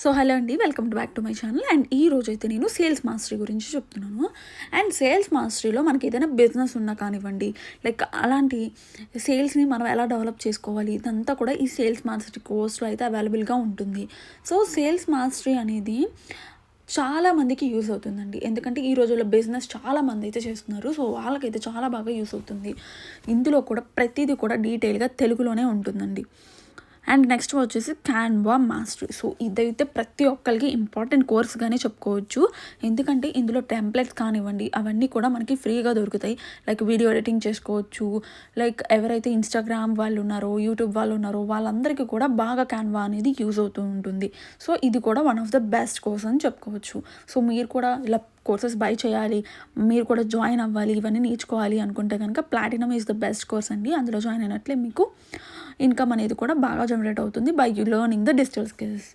So hello అండి, welcome back to my channel. And ఈ రోజైతే నేను సేల్స్ మాస్టరీ గురించి చెప్తున్నాను. అండ్ సేల్స్ మాస్టరీలో మనకి ఏదైనా బిజినెస్ ఉన్నా కానివ్వండి, లైక్ అలాంటి సేల్స్ని మనం ఎలా డెవలప్ చేసుకోవాలి, ఇదంతా కూడా ఈ సేల్స్ మాస్టరీ కోర్స్లో అయితే అవైలబుల్గా ఉంటుంది. సో సేల్స్ మాస్టరీ అనేది చాలా మందికి యూస్ అవుతుందండి. ఎందుకంటే ఈ రోజుల్లో బిజినెస్ చాలా మంది అయితే చేస్తున్నారు. సో వాళ్ళకైతే చాలా బాగా యూస్ అవుతుంది. ఇందులో కూడా ప్రతిదీ కూడా డీటెయిల్గా తెలుగులోనే ఉంటుందండి. అండ్ నెక్స్ట్ వచ్చేసి క్యాన్వా మాస్టరీ. సో ఇదైతే ప్రతి ఒక్కరికి ఇంపార్టెంట్ కోర్స్గానే చెప్పుకోవచ్చు. ఎందుకంటే ఇందులో టెంప్లెట్స్ కానివ్వండి, అవన్నీ కూడా మనకి ఫ్రీగా దొరుకుతాయి. లైక్ వీడియో ఎడిటింగ్ చేసుకోవచ్చు. లైక్ ఎవరైతే ఇన్స్టాగ్రామ్ వాళ్ళు ఉన్నారో, యూట్యూబ్ వాళ్ళు ఉన్నారో వాళ్ళందరికీ కూడా బాగా క్యాన్వా అనేది యూజ్ అవుతూ ఉంటుంది. సో ఇది కూడా one of the best course అని చెప్పుకోవచ్చు. సో మీరు కూడా ఇలా కోర్సెస్ బై చేయాలి, మీరు కూడా జాయిన్ అవ్వాలి, ఇవన్నీ నేర్చుకోవాలి అనుకుంటే కనుక platinum is the best course అండి. అందులో జాయిన్ అయినట్లే మీకు ఇన్కమ్ అనేది కూడా బాగా జనరేట్ అవుతుంది by learning the digital skills.